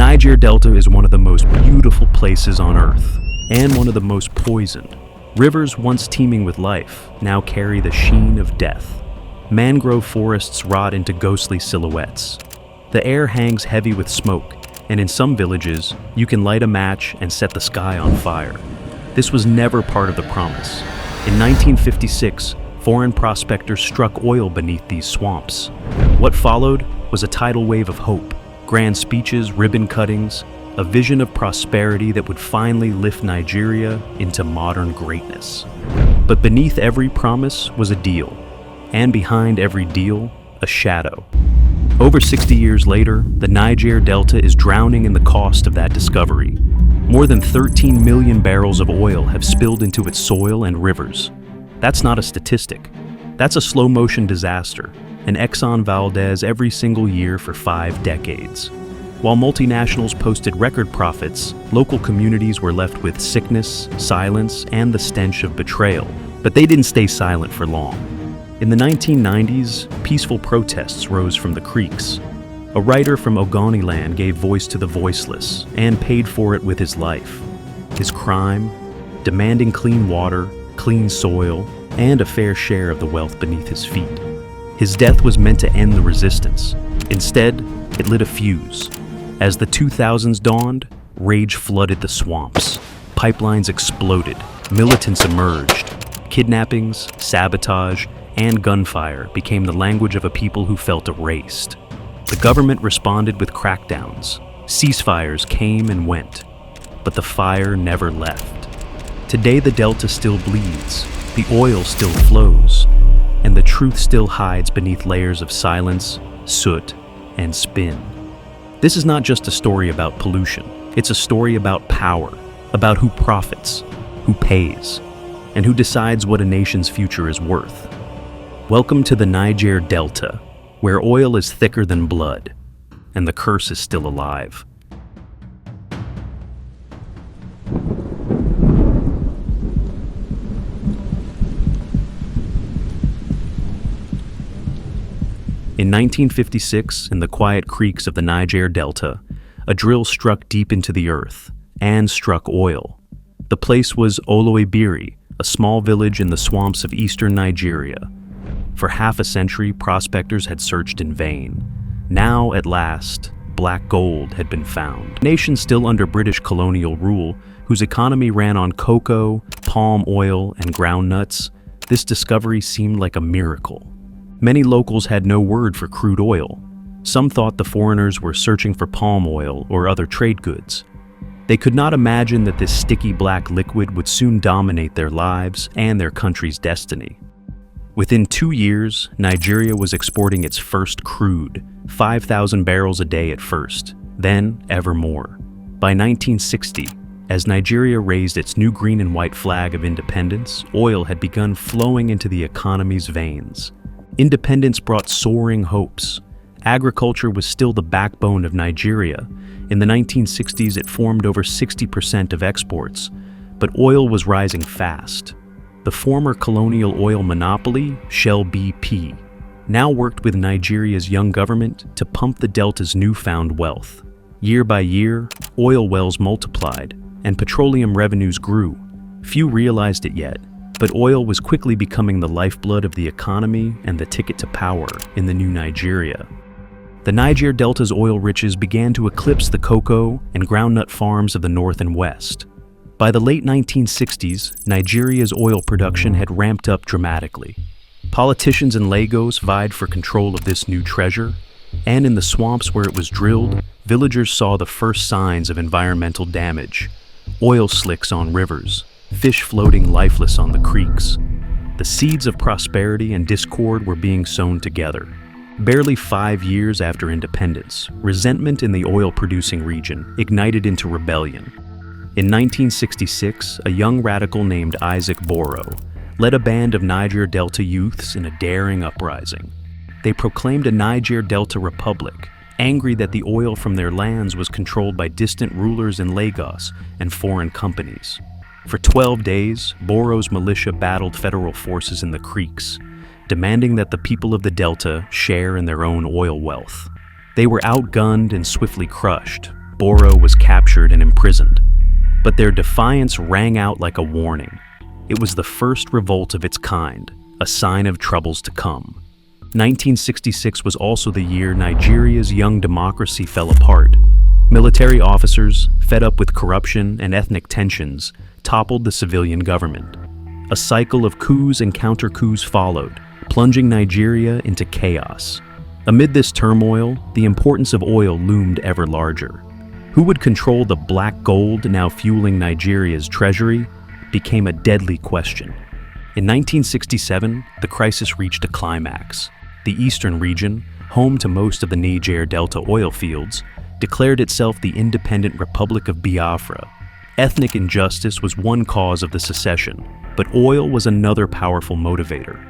Niger Delta is one of the most beautiful places on Earth, and one of the most poisoned. Rivers once teeming with life now carry the sheen of death. Mangrove forests rot into ghostly silhouettes. The air hangs heavy with smoke, and in some villages, you can light a match and set the sky on fire. This was never part of the promise. In 1956, foreign prospectors struck oil beneath these swamps. What followed was a tidal wave of hope, grand speeches, ribbon cuttings, a vision of prosperity that would finally lift Nigeria into modern greatness. But beneath every promise was a deal, and behind every deal, a shadow. Over 60 years later, the Niger Delta is drowning in the cost of that discovery. More than 13 million barrels of oil have spilled into its soil and rivers. That's not a statistic. That's a slow-motion disaster, an Exxon Valdez every single year for 5 decades. While multinationals posted record profits, local communities were left with sickness, silence, and the stench of betrayal. But they didn't stay silent for long. In the 1990s, peaceful protests rose from the creeks. A writer from Ogoni land gave voice to the voiceless and paid for it with his life. His crime? Demanding clean water, clean soil, and a fair share of the wealth beneath his feet. His death was meant to end the resistance. Instead, it lit a fuse. As the 2000s dawned, rage flooded the swamps. Pipelines exploded, militants emerged. Kidnappings, sabotage, and gunfire became the language of a people who felt erased. The government responded with crackdowns. Ceasefires came and went, but the fire never left. Today the Delta still bleeds, the oil still flows, and the truth still hides beneath layers of silence, soot, and spin. This is not just a story about pollution. It's a story about power, about who profits, who pays, and who decides what a nation's future is worth. Welcome to the Niger Delta, where oil is thicker than blood, and the curse is still alive. In 1956, in the quiet creeks of the Niger Delta, a drill struck deep into the earth and struck oil. The place was Oloibiri, a small village in the swamps of eastern Nigeria. For half a century, prospectors had searched in vain. Now, at last, black gold had been found. A nation still under British colonial rule, whose economy ran on cocoa, palm oil, and groundnuts, this discovery seemed like a miracle. Many locals had no word for crude oil. Some thought the foreigners were searching for palm oil or other trade goods. They could not imagine that this sticky black liquid would soon dominate their lives and their country's destiny. Within 2 years, Nigeria was exporting its first crude, 5,000 barrels a day at first, then ever more. By 1960, as Nigeria raised its new green and white flag of independence, oil had begun flowing into the economy's veins. Independence brought soaring hopes. Agriculture was still the backbone of Nigeria. In the 1960s, it formed over 60% of exports, but oil was rising fast. The former colonial oil monopoly, Shell BP, now worked with Nigeria's young government to pump the Delta's newfound wealth. Year by year, oil wells multiplied, and petroleum revenues grew. Few realized it yet, but oil was quickly becoming the lifeblood of the economy and the ticket to power in the new Nigeria. The Niger Delta's oil riches began to eclipse the cocoa and groundnut farms of the north and west. By the late 1960s, Nigeria's oil production had ramped up dramatically. Politicians in Lagos vied for control of this new treasure, and in the swamps where it was drilled, villagers saw the first signs of environmental damage. Oil slicks on rivers, fish floating lifeless on the creeks. The seeds of prosperity and discord were being sown together. Barely 5 years after independence, resentment in the oil-producing region ignited into rebellion. In 1966, a young radical named Isaac Boro led a band of Niger Delta youths in a daring uprising. They proclaimed a Niger Delta Republic, angry that the oil from their lands was controlled by distant rulers in Lagos and foreign companies. For 12 days, Boro's militia battled federal forces in the creeks, demanding that the people of the Delta share in their own oil wealth. They were outgunned and swiftly crushed, Boro was captured and imprisoned. But their defiance rang out like a warning. It was the first revolt of its kind, a sign of troubles to come. 1966 was also the year Nigeria's young democracy fell apart. Military officers, fed up with corruption and ethnic tensions, toppled the civilian government. A cycle of coups and counter-coups followed, plunging Nigeria into chaos. Amid this turmoil, the importance of oil loomed ever larger. Who would control the black gold now fueling Nigeria's treasury became a deadly question. In 1967, the crisis reached a climax. The eastern region, home to most of the Niger Delta oil fields, declared itself the independent Republic of Biafra. Ethnic injustice was one cause of the secession, but oil was another powerful motivator.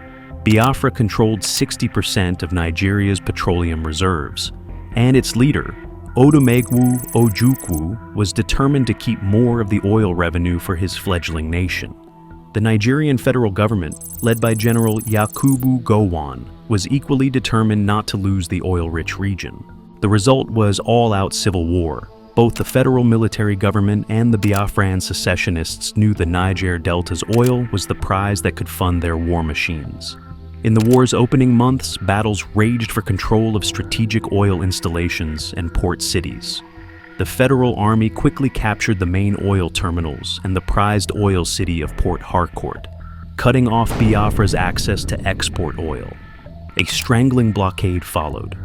Biafra controlled 60% of Nigeria's petroleum reserves, and its leader, Odumegwu Ojukwu, was determined to keep more of the oil revenue for his fledgling nation. The Nigerian federal government, led by General Yakubu Gowon, was equally determined not to lose the oil-rich region. The result was all-out civil war. Both the federal military government and the Biafran secessionists knew the Niger Delta's oil was the prize that could fund their war machines. In the war's opening months, battles raged for control of strategic oil installations and port cities. The Federal Army quickly captured the main oil terminals and the prized oil city of Port Harcourt, cutting off Biafra's access to export oil. A strangling blockade followed.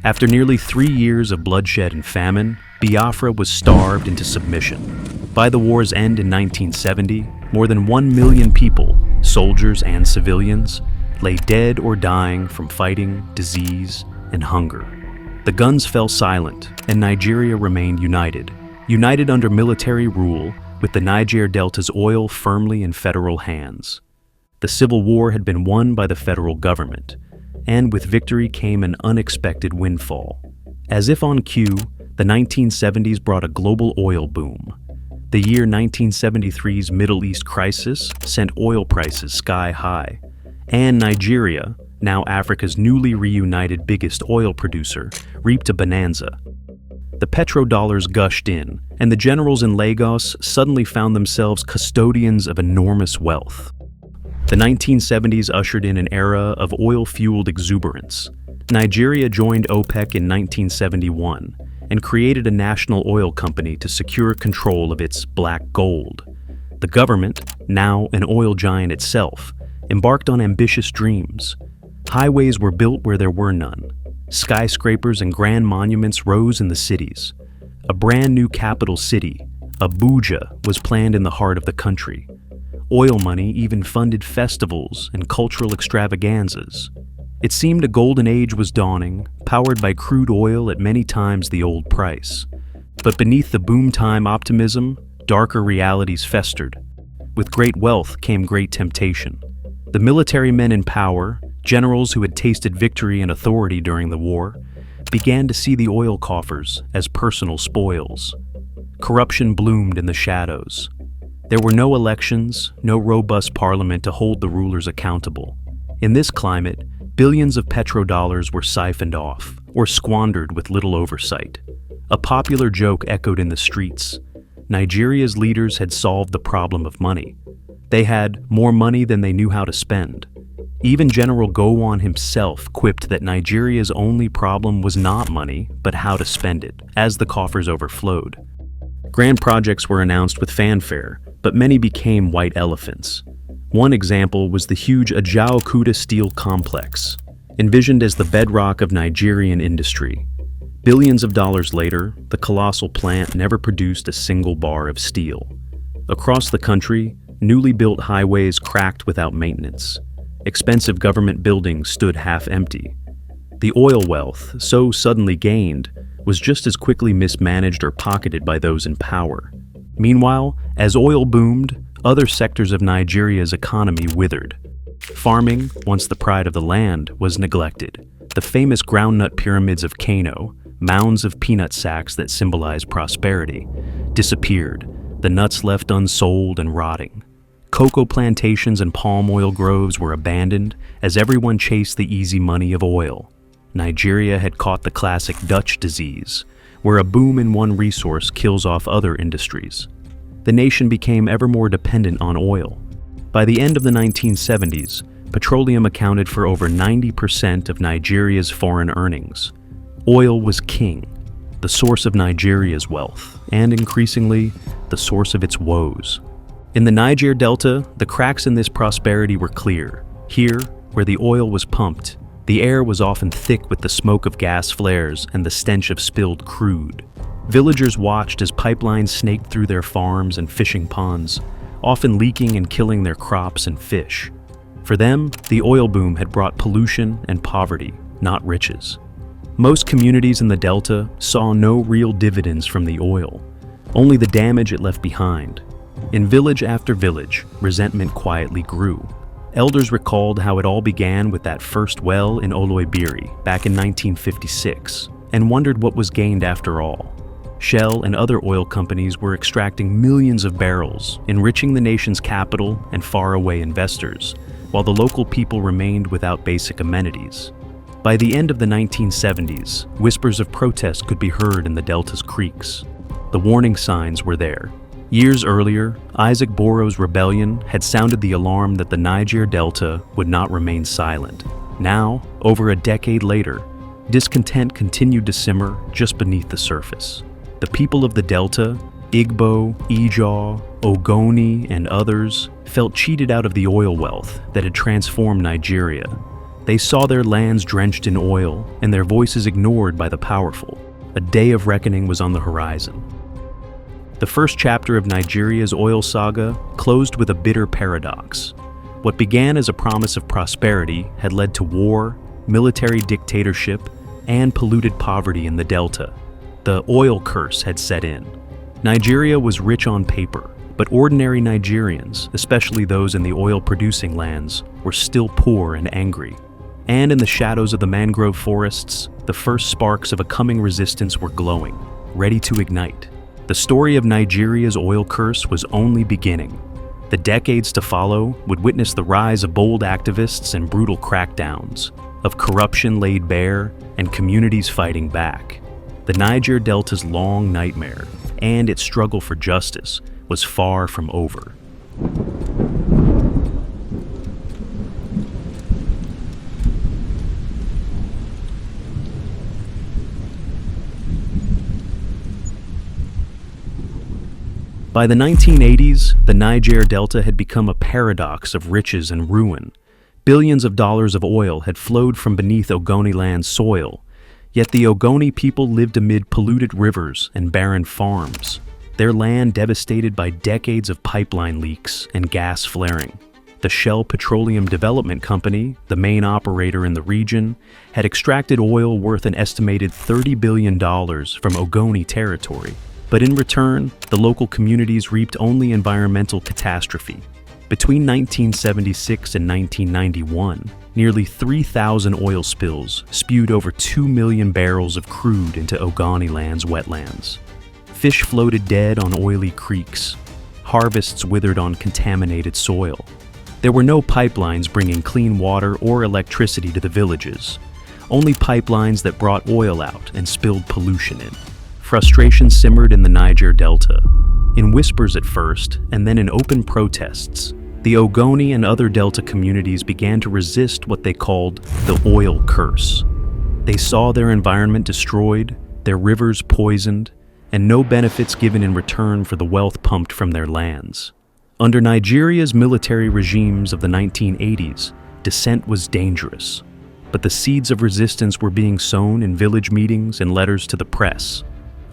After nearly 3 years of bloodshed and famine, Biafra was starved into submission. By the war's end in 1970, more than 1 million people, soldiers and civilians, lay dead or dying from fighting, disease, and hunger. The guns fell silent, and Nigeria remained united under military rule, with the Niger Delta's oil firmly in federal hands. The civil war had been won by the federal government, and with victory came an unexpected windfall. As if on cue, the 1970s brought a global oil boom. The year 1973's Middle East crisis sent oil prices sky high, and Nigeria, now Africa's newly reunited biggest oil producer, reaped a bonanza. The petrodollars gushed in, and the generals in Lagos suddenly found themselves custodians of enormous wealth. The 1970s ushered in an era of oil-fueled exuberance. Nigeria joined OPEC in 1971 and created a national oil company to secure control of its black gold. The government, now an oil giant itself, embarked on ambitious dreams. Highways were built where there were none. Skyscrapers and grand monuments rose in the cities. A brand new capital city, Abuja, was planned in the heart of the country. Oil money even funded festivals and cultural extravaganzas. It seemed a golden age was dawning, powered by crude oil at many times the old price. But beneath the boom-time optimism, darker realities festered. With great wealth came great temptation. The military men in power, generals who had tasted victory and authority during the war, began to see the oil coffers as personal spoils. Corruption bloomed in the shadows. There were no elections, no robust parliament to hold the rulers accountable. In this climate, billions of petrodollars were siphoned off, or squandered with little oversight. A popular joke echoed in the streets. Nigeria's leaders had solved the problem of money. They had more money than they knew how to spend. Even General Gowon himself quipped that Nigeria's only problem was not money, but how to spend it, as the coffers overflowed. Grand projects were announced with fanfare, but many became white elephants. One example was the huge Ajaokuta steel complex, envisioned as the bedrock of Nigerian industry. Billions of dollars later, the colossal plant never produced a single bar of steel. Across the country, newly built highways cracked without maintenance. Expensive government buildings stood half empty. The oil wealth, so suddenly gained, was just as quickly mismanaged or pocketed by those in power. Meanwhile, as oil boomed, other sectors of Nigeria's economy withered. Farming, once the pride of the land, was neglected. The famous groundnut pyramids of Kano, mounds of peanut sacks that symbolize prosperity, disappeared, the nuts left unsold and rotting. Cocoa plantations and palm oil groves were abandoned as everyone chased the easy money of oil. Nigeria had caught the classic Dutch disease, where a boom in one resource kills off other industries. The nation became ever more dependent on oil. By the end of the 1970s, petroleum accounted for over 90% of Nigeria's foreign earnings. Oil was king, the source of Nigeria's wealth, and increasingly, the source of its woes. In the Niger Delta, the cracks in this prosperity were clear. Here, where the oil was pumped, the air was often thick with the smoke of gas flares and the stench of spilled crude. Villagers watched as pipelines snaked through their farms and fishing ponds, often leaking and killing their crops and fish. For them, the oil boom had brought pollution and poverty, not riches. Most communities in the Delta saw no real dividends from the oil, only the damage it left behind. In village after village, resentment quietly grew. Elders recalled how it all began with that first well in Oloibiri back in 1956, and wondered what was gained after all. Shell and other oil companies were extracting millions of barrels, enriching the nation's capital and faraway investors, while the local people remained without basic amenities. By the end of the 1970s, whispers of protest could be heard in the Delta's creeks. The warning signs were there. Years earlier, Isaac Boro's rebellion had sounded the alarm that the Niger Delta would not remain silent. Now, over a decade later, discontent continued to simmer just beneath the surface. The people of the Delta, Igbo, Ijaw, Ogoni, and others, felt cheated out of the oil wealth that had transformed Nigeria. They saw their lands drenched in oil and their voices ignored by the powerful. A day of reckoning was on the horizon. The first chapter of Nigeria's oil saga closed with a bitter paradox. What began as a promise of prosperity had led to war, military dictatorship, and polluted poverty in the Delta. The oil curse had set in. Nigeria was rich on paper, but ordinary Nigerians, especially those in the oil-producing lands, were still poor and angry. And in the shadows of the mangrove forests, the first sparks of a coming resistance were glowing, ready to ignite. The story of Nigeria's oil curse was only beginning. The decades to follow would witness the rise of bold activists and brutal crackdowns, of corruption laid bare and communities fighting back. The Niger Delta's long nightmare and its struggle for justice was far from over. By the 1980s, the Niger Delta had become a paradox of riches and ruin. Billions of dollars of oil had flowed from beneath Ogoni land's soil, yet the Ogoni people lived amid polluted rivers and barren farms, their land devastated by decades of pipeline leaks and gas flaring. The Shell Petroleum Development Company, the main operator in the region, had extracted oil worth an estimated $30 billion from Ogoni territory. But in return, the local communities reaped only environmental catastrophe. Between 1976 and 1991, nearly 3,000 oil spills spewed over 2 million barrels of crude into Ogoni land's wetlands. Fish floated dead on oily creeks. Harvests withered on contaminated soil. There were no pipelines bringing clean water or electricity to the villages, only pipelines that brought oil out and spilled pollution in. Frustration simmered in the Niger Delta, in whispers at first, and then in open protests. The Ogoni and other Delta communities began to resist what they called the oil curse. They saw their environment destroyed, their rivers poisoned, and no benefits given in return for the wealth pumped from their lands. Under Nigeria's military regimes of the 1980s, dissent was dangerous, but the seeds of resistance were being sown in village meetings and letters to the press.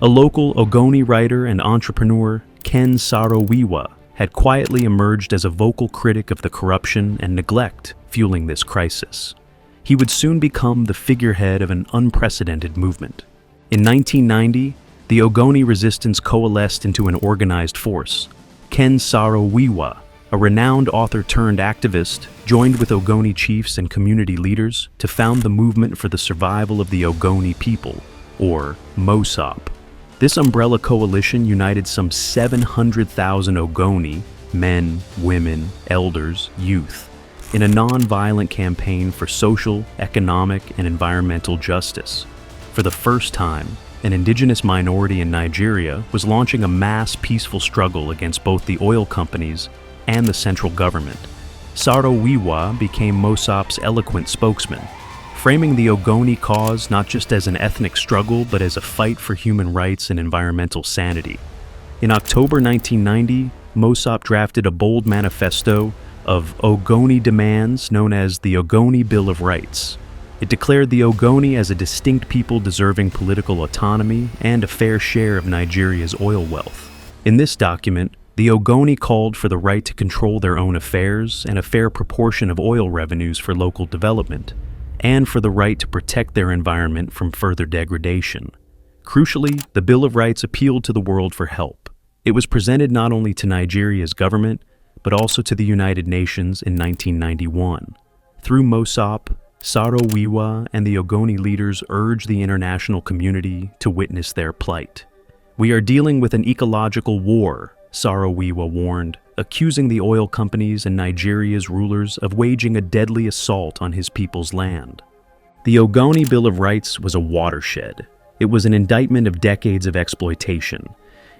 A local Ogoni writer and entrepreneur, Ken Saro-Wiwa, had quietly emerged as a vocal critic of the corruption and neglect fueling this crisis. He would soon become the figurehead of an unprecedented movement. In 1990, the Ogoni resistance coalesced into an organized force. Ken Saro-Wiwa, a renowned author-turned-activist, joined with Ogoni chiefs and community leaders to found the movement for the survival of the Ogoni people, or MOSOP. This umbrella coalition united some 700,000 Ogoni, men, women, elders, youth, in a non-violent campaign for social, economic, and environmental justice. For the first time, an indigenous minority in Nigeria, was launching a mass peaceful struggle against both the oil companies and the central government. Saro-Wiwa became Mosop's eloquent spokesman, framing the Ogoni cause not just as an ethnic struggle but as a fight for human rights and environmental sanity. In October 1990, Mosop drafted a bold manifesto of Ogoni demands known as the Ogoni Bill of Rights. It declared the Ogoni as a distinct people deserving political autonomy and a fair share of Nigeria's oil wealth. In this document, the Ogoni called for the right to control their own affairs and a fair proportion of oil revenues for local development, and for the right to protect their environment from further degradation. Crucially, the Bill of Rights appealed to the world for help. It was presented not only to Nigeria's government, but also to the United Nations in 1991. Through Mosop, Saro-Wiwa and the Ogoni leaders urged the international community to witness their plight. "We are dealing with an ecological war," Saro-Wiwa warned, accusing the oil companies and Nigeria's rulers of waging a deadly assault on his people's land. The Ogoni Bill of Rights was a watershed. It was an indictment of decades of exploitation,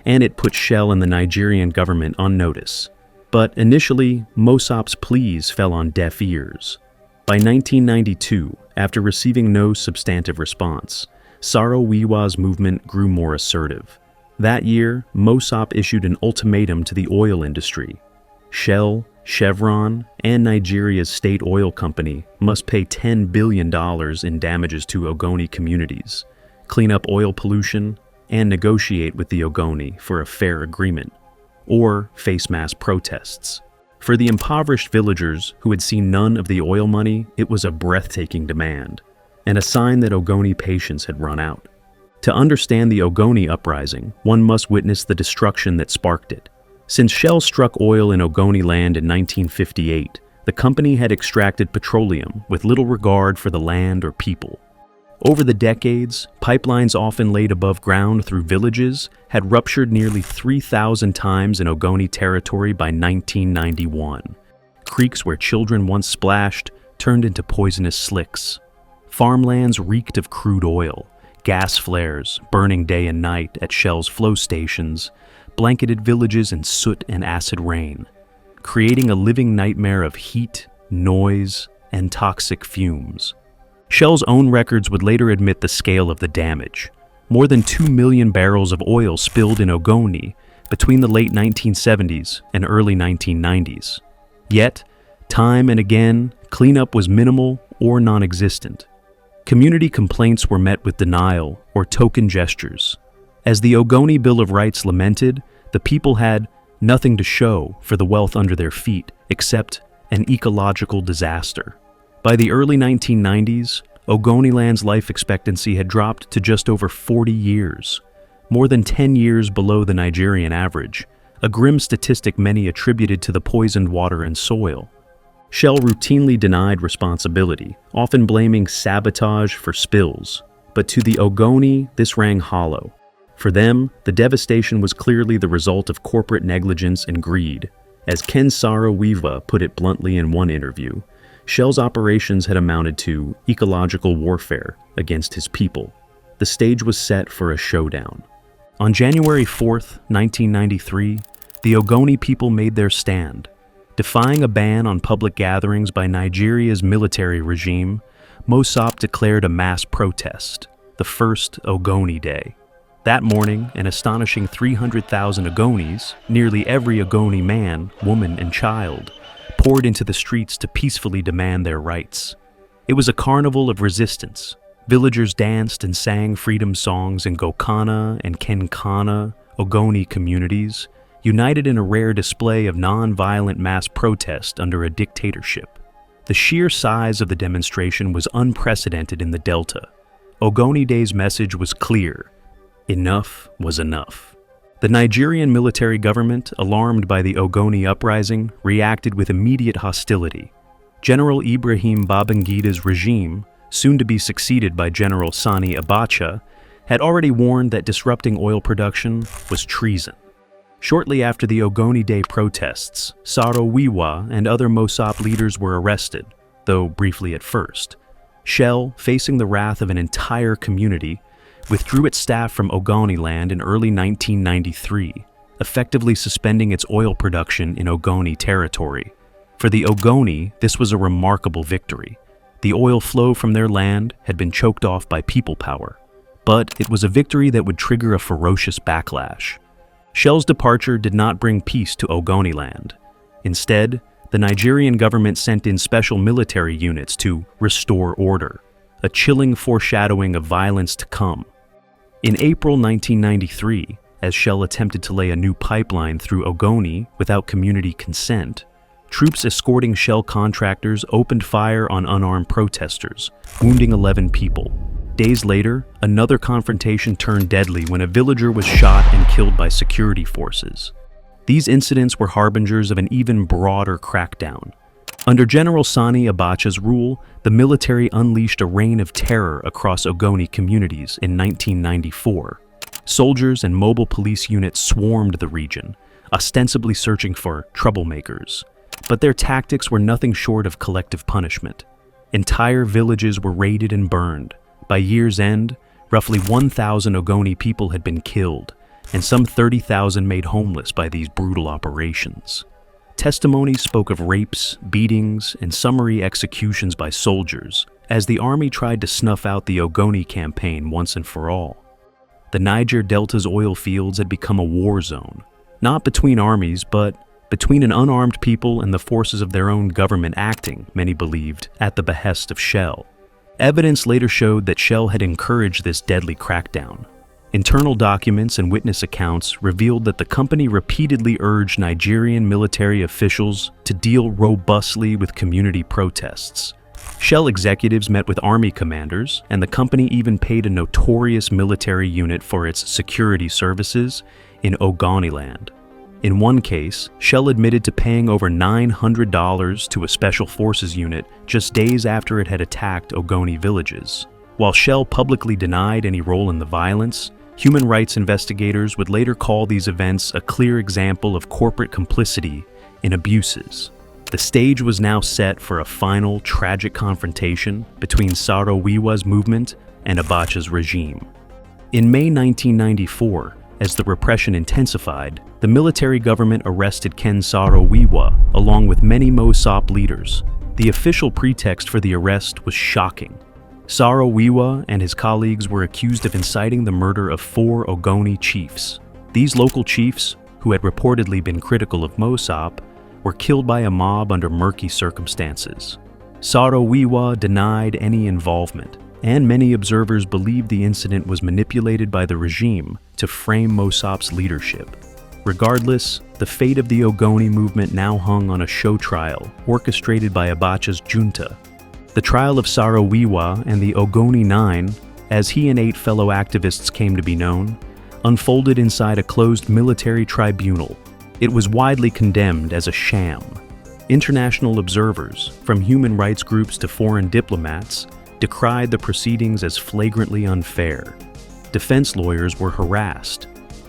and it put Shell and the Nigerian government on notice. But initially, Mosop's pleas fell on deaf ears. By 1992, after receiving no substantive response, Saro-Wiwa's movement grew more assertive. That year, Mosop issued an ultimatum to the oil industry. Shell, Chevron, and Nigeria's state oil company must pay $10 billion in damages to Ogoni communities, clean up oil pollution, and negotiate with the Ogoni for a fair agreement, or face mass protests. For the impoverished villagers who had seen none of the oil money, it was a breathtaking demand, and a sign that Ogoni patience had run out. To understand the Ogoni uprising, one must witness the destruction that sparked it. Since Shell struck oil in Ogoni land in 1958, the company had extracted petroleum with little regard for the land or people. Over the decades, pipelines often laid above ground through villages had ruptured nearly 3,000 times in Ogoni territory by 1991. Creeks where children once splashed turned into poisonous slicks. Farmlands reeked of crude oil. Gas flares, burning day and night at Shell's flow stations, blanketed villages in soot and acid rain, creating a living nightmare of heat, noise, and toxic fumes. Shell's own records would later admit the scale of the damage. More than 2 million barrels of oil spilled in Ogoni between the late 1970s and early 1990s. Yet, time and again, cleanup was minimal or non-existent. Community complaints were met with denial or token gestures. As the Ogoni Bill of Rights lamented, the people had nothing to show for the wealth under their feet except an ecological disaster. By the early 1990s, Ogoniland's life expectancy had dropped to just over 40 years, more than 10 years below the Nigerian average, a grim statistic many attributed to the poisoned water and soil. Shell routinely denied responsibility, often blaming sabotage for spills. But to the Ogoni, this rang hollow. For them, the devastation was clearly the result of corporate negligence and greed. As Ken Saro-Wiwa put it bluntly in one interview, Shell's operations had amounted to ecological warfare against his people. The stage was set for a showdown. On January 4th, 1993, the Ogoni people made their stand. Defying a ban on public gatherings by Nigeria's military regime, Mosop declared a mass protest, the first Ogoni Day. That morning, an astonishing 300,000 Ogonis, nearly every Ogoni man, woman, and child, poured into the streets to peacefully demand their rights. It was a carnival of resistance. Villagers danced and sang freedom songs in Gokana and Kenkana, Ogoni communities, united in a rare display of non-violent mass protest under a dictatorship. The sheer size of the demonstration was unprecedented in the Delta. Ogoni Day's message was clear: enough was enough. The Nigerian military government, alarmed by the Ogoni uprising, reacted with immediate hostility. General Ibrahim Babangida's regime, soon to be succeeded by General Sani Abacha, had already warned that disrupting oil production was treason. Shortly after the Ogoni Day protests, Saro-Wiwa and other Mosop leaders were arrested, though briefly at first. Shell, facing the wrath of an entire community, withdrew its staff from Ogoni land in early 1993, effectively suspending its oil production in Ogoni territory. For the Ogoni, this was a remarkable victory. The oil flow from their land had been choked off by people power, but it was a victory that would trigger a ferocious backlash. Shell's departure did not bring peace to Ogoni land. Instead, the Nigerian government sent in special military units to restore order, a chilling foreshadowing of violence to come. In April 1993, as Shell attempted to lay a new pipeline through Ogoni without community consent, troops escorting Shell contractors opened fire on unarmed protesters, wounding 11 people. Days later, another confrontation turned deadly when a villager was shot and killed by security forces. These incidents were harbingers of an even broader crackdown. Under General Sani Abacha's rule, the military unleashed a reign of terror across Ogoni communities in 1994. Soldiers and mobile police units swarmed the region, ostensibly searching for troublemakers. But their tactics were nothing short of collective punishment. Entire villages were raided and burned. By year's end, roughly 1,000 Ogoni people had been killed, and some 30,000 made homeless by these brutal operations. Testimonies spoke of rapes, beatings, and summary executions by soldiers, as the army tried to snuff out the Ogoni campaign once and for all. The Niger Delta's oil fields had become a war zone, not between armies, but between an unarmed people and the forces of their own government acting, many believed, at the behest of Shell. Evidence later showed that Shell had encouraged this deadly crackdown. Internal documents and witness accounts revealed that the company repeatedly urged Nigerian military officials to deal robustly with community protests. Shell executives met with army commanders, and the company even paid a notorious military unit for its security services in Ogoniland. In one case, Shell admitted to paying over $900 to a special forces unit just days after it had attacked Ogoni villages. While Shell publicly denied any role in the violence, human rights investigators would later call these events a clear example of corporate complicity in abuses. The stage was now set for a final, tragic confrontation between Saro-Wiwa's movement and Abacha's regime. In May 1994, as the repression intensified, the military government arrested Ken Saro-Wiwa along with many Mosop leaders. The official pretext for the arrest was shocking. Saro-Wiwa and his colleagues were accused of inciting the murder of 4 Ogoni chiefs. These local chiefs, who had reportedly been critical of Mosop, were killed by a mob under murky circumstances. Saro-Wiwa denied any involvement, and many observers believed the incident was manipulated by the regime to frame Mosop's leadership. Regardless, the fate of the Ogoni movement now hung on a show trial orchestrated by Abacha's junta. The trial of Saro-Wiwa and the Ogoni 9, as he and 8 fellow activists came to be known, unfolded inside a closed military tribunal. It was widely condemned as a sham. International observers, from human rights groups to foreign diplomats, decried the proceedings as flagrantly unfair. Defense lawyers were harassed.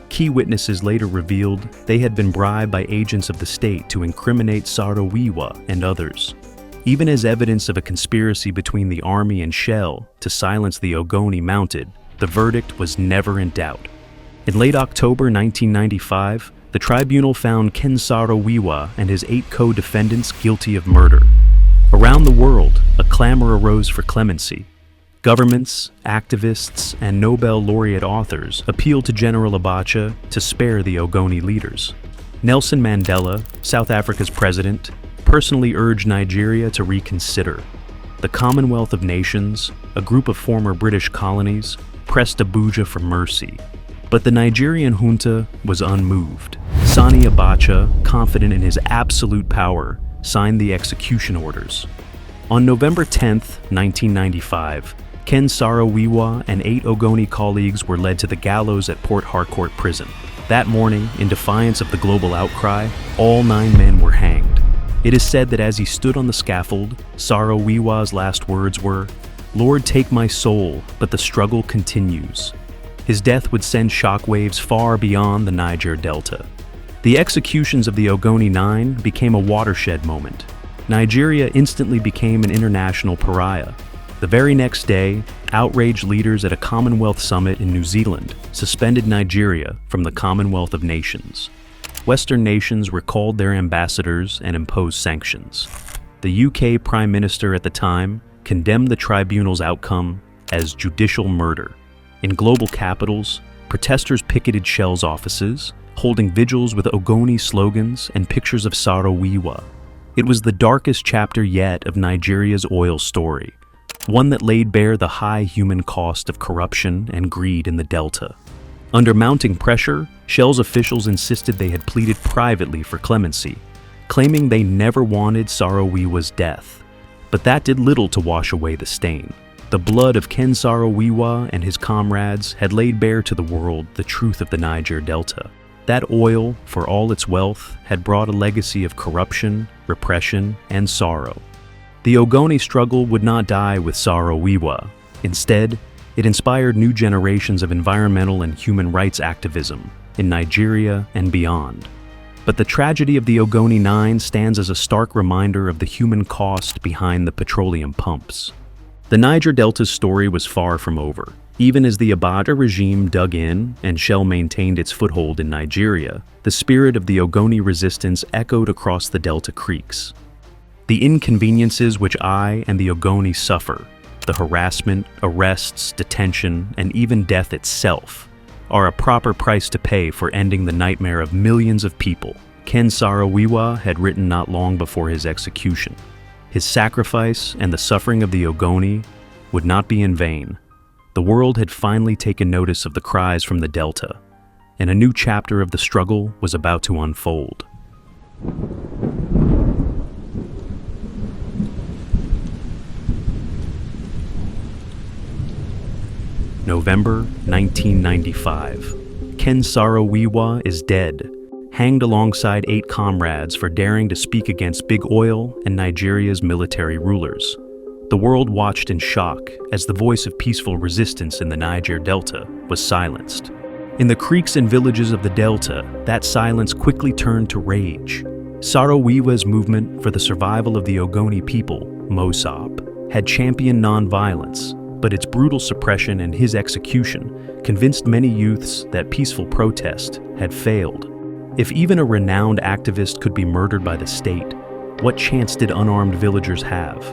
Key witnesses later revealed they had been bribed by agents of the state to incriminate Saro-Wiwa and others. Even as evidence of a conspiracy between the army and Shell to silence the Ogoni mounted, the verdict was never in doubt. In late October 1995, the tribunal found Ken Saro-Wiwa and his 8 co-defendants guilty of murder. Around the world, a clamor arose for clemency. Governments, activists, and Nobel laureate authors appealed to General Abacha to spare the Ogoni leaders. Nelson Mandela, South Africa's president, personally urged Nigeria to reconsider. The Commonwealth of Nations, a group of former British colonies, pressed Abuja for mercy. But the Nigerian junta was unmoved. Sani Abacha, confident in his absolute power, signed the execution orders. On November 10, 1995, Ken Saro-Wiwa and 8 Ogoni colleagues were led to the gallows at Port Harcourt prison. That morning, in defiance of the global outcry, all 9 men were hanged. It is said that as he stood on the scaffold, Saro-Wiwa's last words were, "Lord, take my soul, but the struggle continues." His death would send shockwaves far beyond the Niger Delta. The executions of the Ogoni 9 became a watershed moment. Nigeria instantly became an international pariah. The very next day, outraged leaders at a Commonwealth summit in New Zealand suspended Nigeria from the Commonwealth of Nations. Western nations recalled their ambassadors and imposed sanctions. The UK Prime Minister at the time condemned the tribunal's outcome as judicial murder. In global capitals, protesters picketed Shell's offices, holding vigils with Ogoni slogans and pictures of Saro-Wiwa. It was the darkest chapter yet of Nigeria's oil story, one that laid bare the high human cost of corruption and greed in the Delta. Under mounting pressure, Shell's officials insisted they had pleaded privately for clemency, claiming they never wanted Saro-Wiwa's death. But that did little to wash away the stain. The blood of Ken Saro-Wiwa and his comrades had laid bare to the world the truth of the Niger Delta. That oil, for all its wealth, had brought a legacy of corruption, repression, and sorrow. The Ogoni struggle would not die with Saro-Wiwa. Instead, it inspired new generations of environmental and human rights activism in Nigeria and beyond. But the tragedy of the Ogoni 9 stands as a stark reminder of the human cost behind the petroleum pumps. The Niger Delta's story was far from over. Even as the Abada regime dug in and Shell maintained its foothold in Nigeria, the spirit of the Ogoni resistance echoed across the Delta creeks. The inconveniences which I and the Ogoni suffer, the harassment, arrests, detention, and even death itself, are a proper price to pay for ending the nightmare of millions of people, Ken Saro-Wiwa had written not long before his execution. His sacrifice and the suffering of the Ogoni would not be in vain. The world had finally taken notice of the cries from the Delta, and a new chapter of the struggle was about to unfold. November 1995. Ken Saro-Wiwa is dead, hanged alongside 8 comrades for daring to speak against big oil and Nigeria's military rulers. The world watched in shock as the voice of peaceful resistance in the Niger Delta was silenced. In the creeks and villages of the Delta, that silence quickly turned to rage. Saro-Wiwa's movement for the survival of the Ogoni people, MOSOP, had championed nonviolence, but its brutal suppression and his execution convinced many youths that peaceful protest had failed. If even a renowned activist could be murdered by the state, what chance did unarmed villagers have?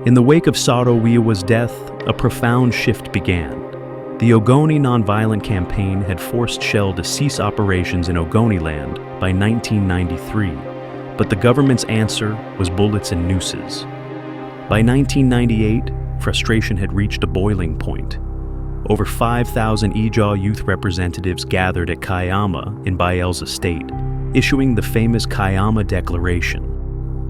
In the wake of Saro-Wiwa's death, a profound shift began. The Ogoni nonviolent campaign had forced Shell to cease operations in Ogoniland by 1993, but the government's answer was bullets and nooses. By 1998, frustration had reached a boiling point. Over 5,000 Ijaw youth representatives gathered at Kayama in Bayelsa State, issuing the famous Kayama Declaration.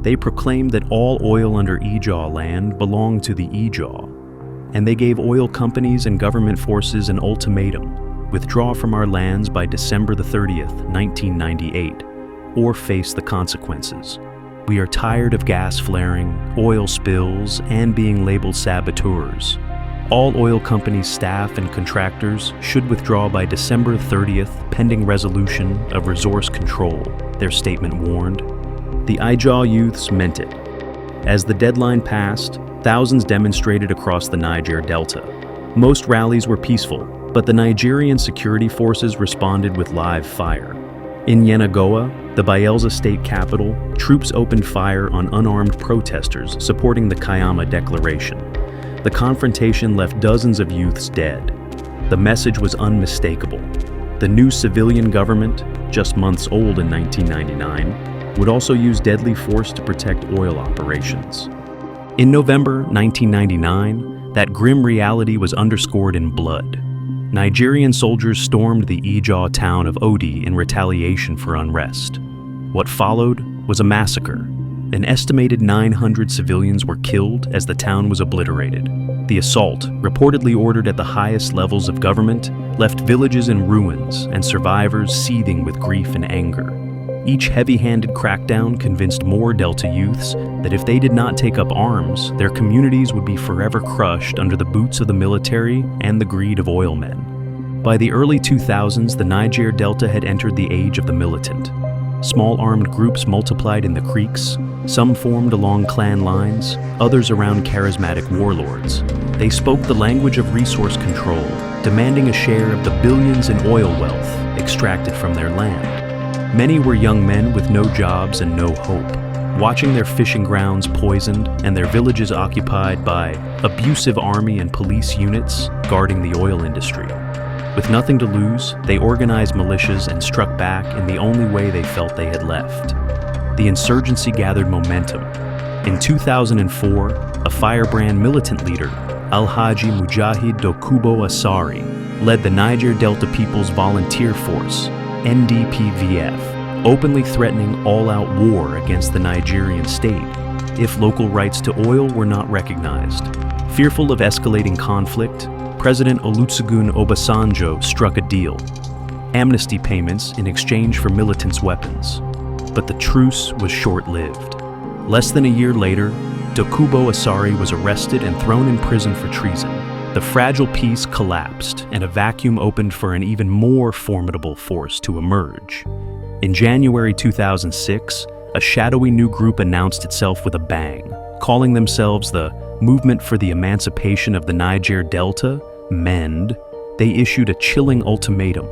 They proclaimed that all oil under Ijaw land belonged to the Ijaw, and they gave oil companies and government forces an ultimatum: withdraw from our lands by December 30th, 1998, or face the consequences. We are tired of gas flaring, oil spills, and being labeled saboteurs. All oil companies' staff and contractors should withdraw by December 30th, pending resolution of resource control, their statement warned. The Ijaw youths meant it. As the deadline passed, thousands demonstrated across the Niger Delta. Most rallies were peaceful, but the Nigerian security forces responded with live fire. In Yenagoa, the Bayelsa state capital, troops opened fire on unarmed protesters supporting the Kayama Declaration. The confrontation left dozens of youths dead. The message was unmistakable. The new civilian government, just months old in 1999, would also use deadly force to protect oil operations. In November 1999, that grim reality was underscored in blood. Nigerian soldiers stormed the Ijaw town of Odi in retaliation for unrest. What followed was a massacre. An estimated 900 civilians were killed as the town was obliterated. The assault, reportedly ordered at the highest levels of government, left villages in ruins and survivors seething with grief and anger. Each heavy-handed crackdown convinced more Delta youths that if they did not take up arms, their communities would be forever crushed under the boots of the military and the greed of oil men. By the early 2000s, the Niger Delta had entered the age of the militant. Small armed groups multiplied in the creeks. Some formed along clan lines, others around charismatic warlords. They spoke the language of resource control, demanding a share of the billions in oil wealth extracted from their land. Many were young men with no jobs and no hope, watching their fishing grounds poisoned and their villages occupied by abusive army and police units guarding the oil industry. With nothing to lose, they organized militias and struck back in the only way they felt they had left. The insurgency gathered momentum. In 2004, a firebrand militant leader, Alhaji Mujahid Dokubo Asari, led the Niger Delta People's Volunteer Force, NDPVF, openly threatening all-out war against the Nigerian state if local rights to oil were not recognized. Fearful of escalating conflict, President Olusegun Obasanjo struck a deal: amnesty payments in exchange for militants' weapons. But the truce was short-lived. Less than a year later, Dokubo Asari was arrested and thrown in prison for treason. The fragile peace collapsed, and a vacuum opened for an even more formidable force to emerge. In January 2006, a shadowy new group announced itself with a bang, calling themselves the Movement for the Emancipation of the Niger Delta, MEND. They issued a chilling ultimatum: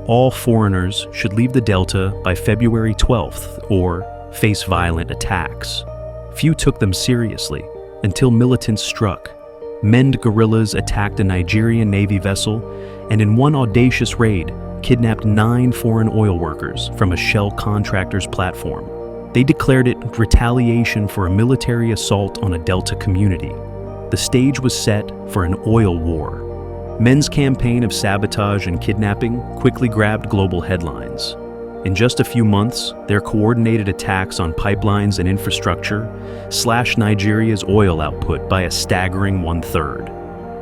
all foreigners should leave the Delta by February 12th or face violent attacks. Few took them seriously until militants struck. MEND guerrillas attacked a Nigerian Navy vessel and in one audacious raid kidnapped 9 foreign oil workers from a Shell contractor's platform. They declared it retaliation for a military assault on a Delta community. The stage was set for an oil war. MEND's campaign of sabotage and kidnapping quickly grabbed global headlines. In just a few months, their coordinated attacks on pipelines and infrastructure slashed Nigeria's oil output by a staggering 1/3.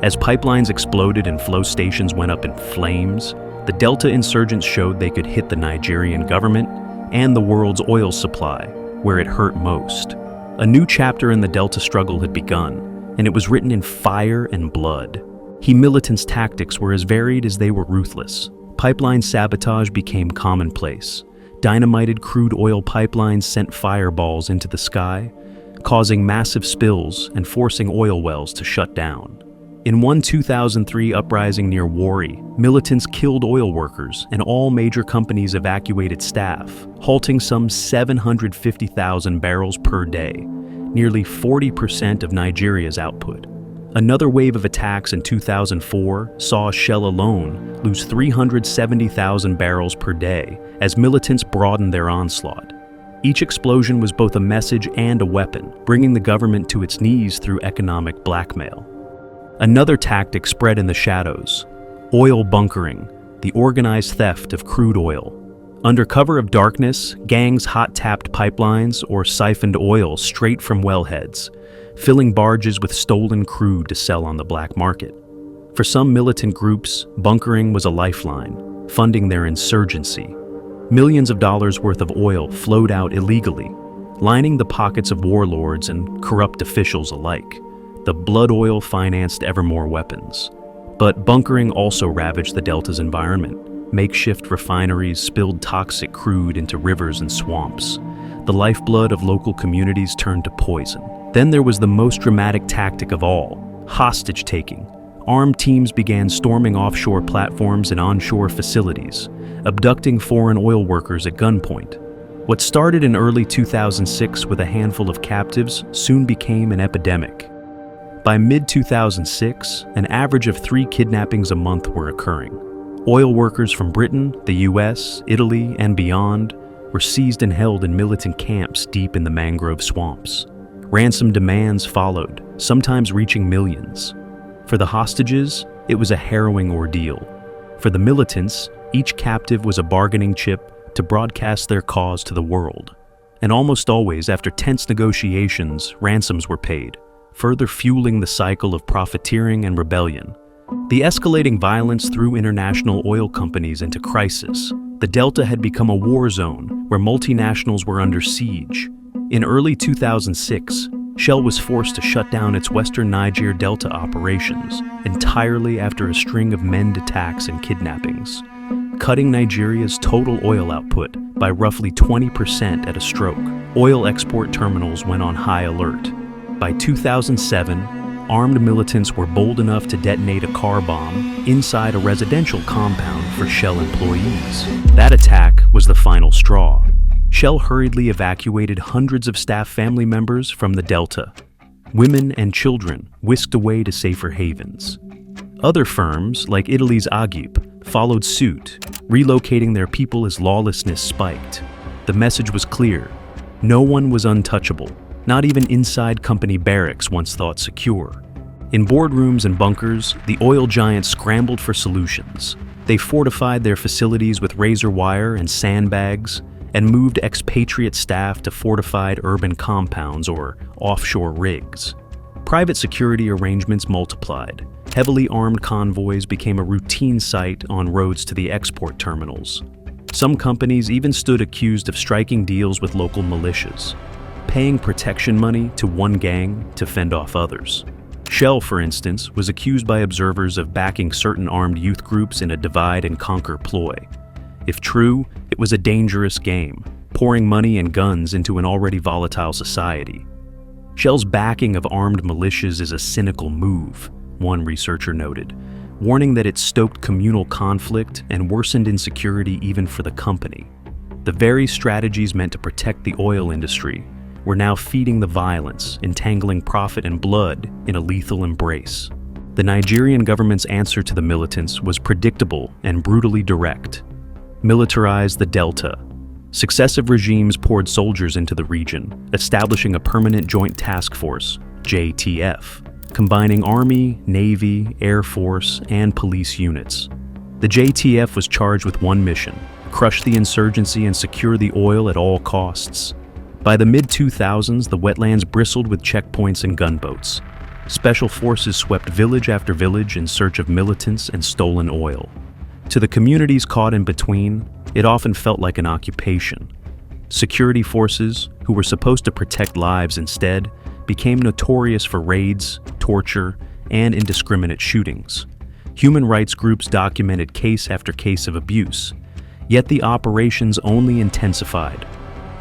As pipelines exploded and flow stations went up in flames, the Delta insurgents showed they could hit the Nigerian government and the world's oil supply, where it hurt most. A new chapter in the Delta struggle had begun, and it was written in fire and blood. Militants' tactics were as varied as they were ruthless. Pipeline sabotage became commonplace. Dynamited crude oil pipelines sent fireballs into the sky, causing massive spills and forcing oil wells to shut down. In one 2003 uprising near Warri, militants killed oil workers and all major companies evacuated staff, halting some 750,000 barrels per day, nearly 40% of Nigeria's output. Another wave of attacks in 2004 saw Shell alone lose 370,000 barrels per day as militants broadened their onslaught. Each explosion was both a message and a weapon, bringing the government to its knees through economic blackmail. Another tactic spread in the shadows: oil bunkering, the organized theft of crude oil. Under cover of darkness, gangs hot-tapped pipelines or siphoned oil straight from wellheads, filling barges with stolen crude to sell on the black market. For some militant groups, bunkering was a lifeline, funding their insurgency. Millions of dollars worth of oil flowed out illegally, lining the pockets of warlords and corrupt officials alike. The blood oil financed ever more weapons. But bunkering also ravaged the Delta's environment. Makeshift refineries spilled toxic crude into rivers and swamps. The lifeblood of local communities turned to poison. Then there was the most dramatic tactic of all: hostage-taking. Armed teams began storming offshore platforms and onshore facilities, abducting foreign oil workers at gunpoint. What started in early 2006 with a handful of captives soon became an epidemic. By mid-2006, an average of 3 kidnappings a month were occurring. Oil workers from Britain, the US, Italy, and beyond were seized and held in militant camps deep in the mangrove swamps. Ransom demands followed, sometimes reaching millions. For the hostages, it was a harrowing ordeal. For the militants, each captive was a bargaining chip to broadcast their cause to the world. And almost always, after tense negotiations, ransoms were paid, further fueling the cycle of profiteering and rebellion. The escalating violence threw international oil companies into crisis. The Delta had become a war zone where multinationals were under siege. In early 2006, Shell was forced to shut down its western Niger Delta operations entirely after a string of MEND attacks and kidnappings. cutting Nigeria's total oil output by roughly 20% at a stroke. Oil export terminals went on high alert. By 2007, armed militants were bold enough to detonate a car bomb inside a residential compound for Shell employees. That attack was the final straw. Shell hurriedly evacuated hundreds of staff family members from the Delta. Women and children whisked away to safer havens. Other firms, like Italy's Agip, followed suit, relocating their people as lawlessness spiked. The message was clear. No one was untouchable, not even inside company barracks once thought secure. In boardrooms and bunkers, the oil giants scrambled for solutions. They fortified their facilities with razor wire and sandbags, and moved expatriate staff to fortified urban compounds or offshore rigs. Private security arrangements multiplied. Heavily armed convoys became a routine sight on roads to the export terminals. Some companies even stood accused of striking deals with local militias, paying protection money to one gang to fend off others. Shell, for instance, was accused by observers of backing certain armed youth groups in a divide-and-conquer ploy. If true, it was a dangerous game, pouring money and guns into an already volatile society. Shell's backing of armed militias is a cynical move, one researcher noted, warning that it stoked communal conflict and worsened insecurity even for the company. The very strategies meant to protect the oil industry were now feeding the violence, entangling profit and blood in a lethal embrace. The Nigerian government's answer to the militants was predictable and brutally direct. Militarize the Delta. Successive regimes poured soldiers into the region, establishing a permanent joint task force, JTF, combining Army, Navy, Air Force, and police units. The JTF was charged with one mission: crush the insurgency and secure the oil at all costs. By the mid-2000s, the wetlands bristled with checkpoints and gunboats. Special forces swept village after village in search of militants and stolen oil. To the communities caught in between, it often felt like an occupation. Security forces, who were supposed to protect lives instead, became notorious for raids, torture, and indiscriminate shootings. Human rights groups documented case after case of abuse, yet the operations only intensified.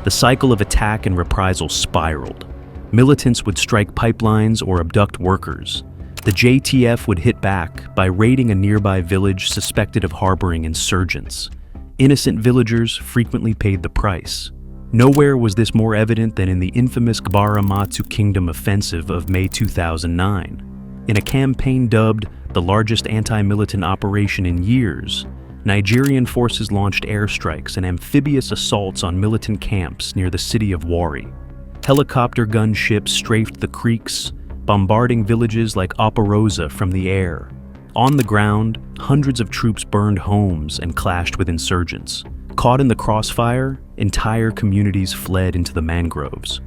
The cycle of attack and reprisal spiraled. Militants would strike pipelines or abduct workers. The JTF would hit back by raiding a nearby village suspected of harboring insurgents. Innocent villagers frequently paid the price. Nowhere was this more evident than in the infamous Gbara-Matsu Kingdom offensive of May 2009. In a campaign dubbed the largest anti-militant operation in years, Nigerian forces launched airstrikes and amphibious assaults on militant camps near the city of Warri. Helicopter gunships strafed the creeks, bombarding villages like Oparosa from the air. On the ground, hundreds of troops burned homes and clashed with insurgents. Caught in the crossfire, entire communities fled into the mangroves.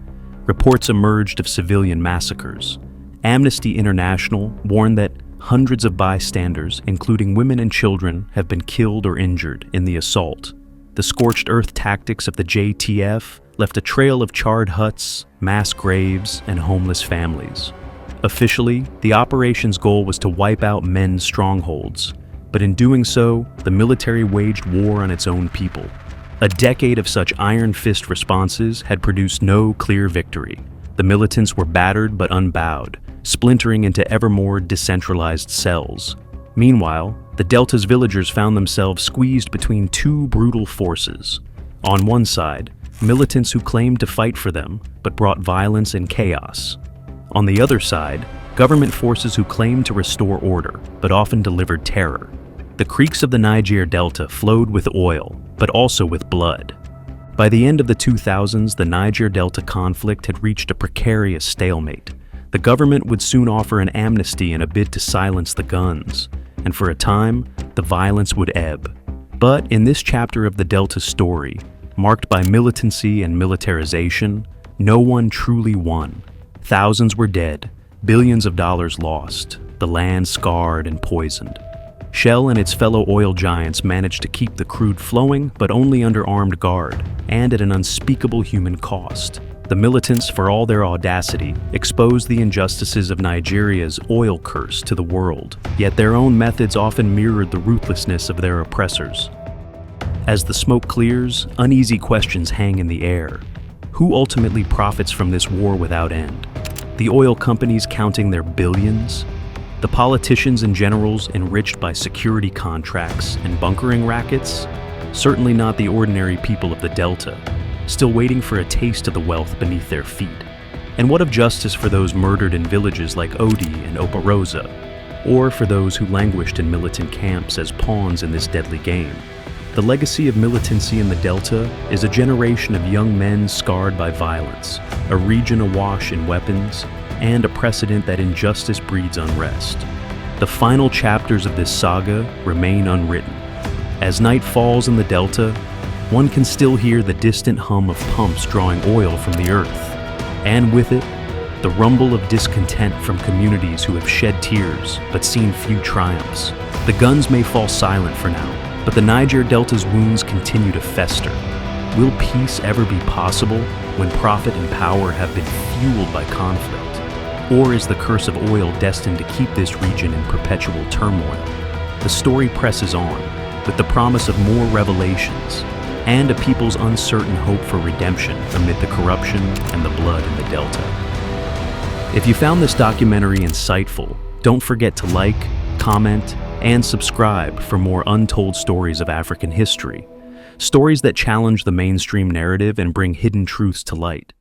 Reports emerged of civilian massacres. Amnesty International warned that hundreds of bystanders, including women and children, have been killed or injured in the assault. The scorched earth tactics of the JTF left a trail of charred huts, mass graves, and homeless families. Officially, the operation's goal was to wipe out men's strongholds, but in doing so, the military waged war on its own people. A decade of such iron fist responses had produced no clear victory. The militants were battered but unbowed, splintering into ever more decentralized cells. Meanwhile, the Delta's villagers found themselves squeezed between two brutal forces. On one side, militants who claimed to fight for them, but brought violence and chaos. On the other side, government forces who claimed to restore order, but often delivered terror. The creeks of the Niger Delta flowed with oil, but also with blood. By the end of the 2000s, the Niger Delta conflict had reached a precarious stalemate. The government would soon offer an amnesty in a bid to silence the guns, and for a time, the violence would ebb. But in this chapter of the Delta story, marked by militancy and militarization, no one truly won. Thousands were dead, billions of dollars lost, the land scarred and poisoned. Shell and its fellow oil giants managed to keep the crude flowing, but only under armed guard, and at an unspeakable human cost. The militants, for all their audacity, exposed the injustices of Nigeria's oil curse to the world, yet their own methods often mirrored the ruthlessness of their oppressors. As the smoke clears, uneasy questions hang in the air. Who ultimately profits from this war without end? The oil companies counting their billions? The politicians and generals enriched by security contracts and bunkering rackets? Certainly not the ordinary people of the Delta, still waiting for a taste of the wealth beneath their feet. And what of justice for those murdered in villages like Odi and Oparosa, or for those who languished in militant camps as pawns in this deadly game? The legacy of militancy in the Delta is a generation of young men scarred by violence, a region awash in weapons, and a precedent that injustice breeds unrest. The final chapters of this saga remain unwritten. As night falls in the Delta, one can still hear the distant hum of pumps drawing oil from the earth, and with it, the rumble of discontent from communities who have shed tears but seen few triumphs. The guns may fall silent for now, but the Niger Delta's wounds continue to fester. Will peace ever be possible when profit and power have been fueled by conflict? Or is the curse of oil destined to keep this region in perpetual turmoil? The story presses on, with the promise of more revelations, and a people's uncertain hope for redemption amid the corruption and the blood in the Delta. If you found this documentary insightful, don't forget to like, comment, and subscribe for more untold stories of African history. Stories that challenge the mainstream narrative and bring hidden truths to light.